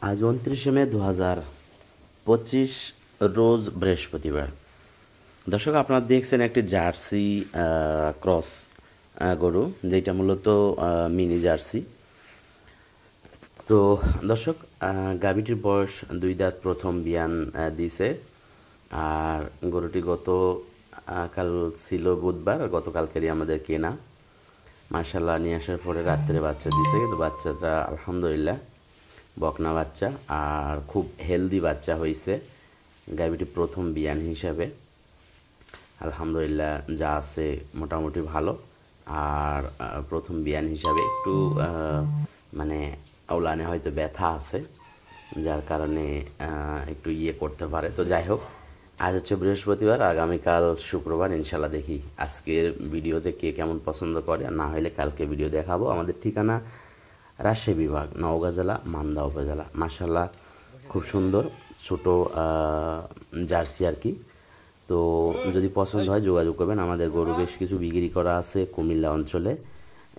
আজ 29শে মে 2025 রোজ বৃহস্পতিবার। দর্শক, আপনারা দেখছেন একটি জার্সি ক্রস গরু, যেটা মূলত মিনি জার্সি। তো দর্শক, গাভীটির বয়স 2 দাঁত, প্রথম বিয়ান দিছে। আর গরুটি কাল ছিল বুধবার, গতকালকেরই আমাদের কেনা। মার্শাল্লাহ, নিয়ে আসার পরে রাত্রে বাচ্চা দিছে, কিন্তু বাচ্চাটা আলহামদুলিল্লাহ বকনা বাচ্চা, আর খুব হেলদি বাচ্চা হয়েছে। গাভীটি প্রথম বিয়ান হিসাবে আলহামদুলিল্লাহ যা আছে মোটামুটি ভালো। আর প্রথম বিয়ান হিসাবে একটু মানে ওলানে হয়তো ব্যথা আছে, যার কারণে একটু করতে পারে। তো যাই হোক, আজ হচ্ছে বৃহস্পতিবার, আগামীকাল শুক্রবার। ইনশাল্লাহ দেখি আজকের ভিডিওতে কে কেমন পছন্দ করে, আর না হলে কালকে ভিডিও দেখাবো। আমাদের ঠিকানা রাজশাহী বিভাগ, নওগাঁ জেলা, মান্দা উপজেলা। মাশাল্লাহ খুব সুন্দর ছোট জার্সি আর কি। তো যদি পছন্দ হয় যোগাযোগ করবেন। আমাদের গরু বেশ কিছু বিক্রি করা আছে কুমিল্লা অঞ্চলে।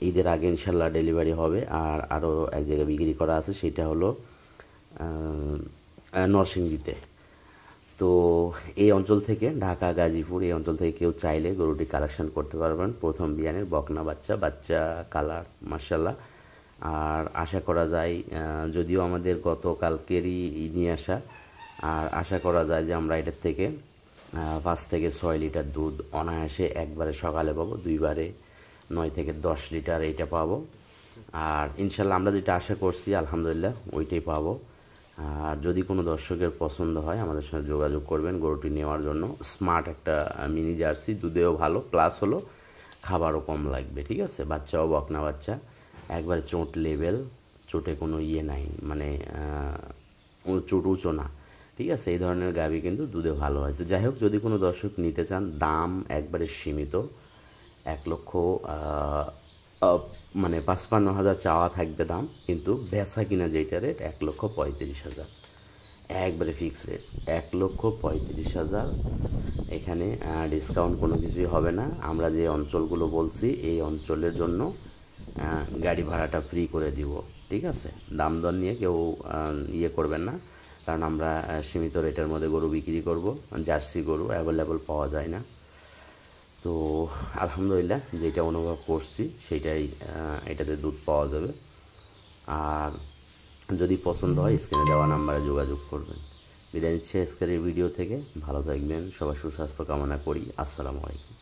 ঈদের আগে ইনশাল্লাহ ডেলিভারি হবে। আর আরও এক জায়গায় বিক্রি করা আছে, সেটা হলো নরসিংদীতে। তো এই অঞ্চল থেকে, ঢাকা, গাজীপুর, এই অঞ্চল থেকে কেউ চাইলে গরুটি কালেকশন করতে পারবেন। প্রথম বিয়ানের বকনা বাচ্চা কালার মাশাল্লাহ। আর আশা করা যায়, যদিও আমাদের গতকালকেরই নিয়ে আসা, আর আশা করা যায় যে আমরা এটার থেকে 5 থেকে 6 লিটার দুধ অনায়াসে একবারে সকালে পাবো, 2বারে 9 থেকে 10 লিটার এইটা পাবো। আর ইনশাল্লাহ আমরা যেটা আশা করছি আলহামদুলিল্লাহ ওইটাই পাবো। আর যদি কোনো দর্শকের পছন্দ হয় আমাদের সঙ্গে যোগাযোগ করবেন গরুটি নেওয়ার জন্য। স্মার্ট একটা মিনি জার্সি, দুধেও ভালো, প্লাস হলো খাবারও কম লাগবে। ঠিক আছে, বাচ্চাও বকনা বাচ্চা, একবারে চোট লেভেল, চোটে কোনো নাই, মানে চোট উঁচু না। ঠিক আছে, এই ধরনের গাভী কিন্তু দুধে ভালো হয়। তো যাই হোক, যদি কোনো দর্শক নিতে চান, দাম একবারে সীমিত। 1 লক্ষ মানে 55,000 চাওয়া থাকবে দাম, কিন্তু বেচা কিনা যেটা রেট 1,35,000, একবারে ফিক্স রেট 1,35,000। এখানে ডিসকাউন্ট কোনো কিছুই হবে না। আমরা যে অঞ্চলগুলো বলছি এই অঞ্চলের জন্য গাড়ি ভাড়াটা ফ্রি করে দিব। ঠিক আছে, দাম দর নিয়ে কেউ করবেন না, কারণ আমরা সীমিত রেটের মধ্যে গরু বিক্রি করব। জার্সি গরু অ্যাভেলেবল পাওয়া যায় না। তো আলহামদুলিল্লাহ যেটা অনুভব করছি সেটাই, এটাতে দুধ পাওয়া যাবে। আর যদি পছন্দ হয় স্ক্রিনে দেওয়া নাম্বারে যোগাযোগ করবেন। বিদায় নিচ্ছে আজকের এই ভিডিও থেকে। ভালো থাকবেন, সবার সুস্বাস্থ্য কামনা করি। আসসালামু আলাইকুম।